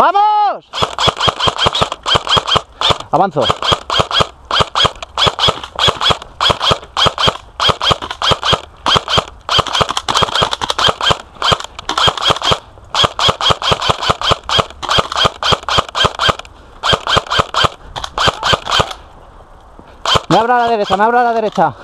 ¡Vamos! Avanzo. Me abro a la derecha, me abro a la derecha.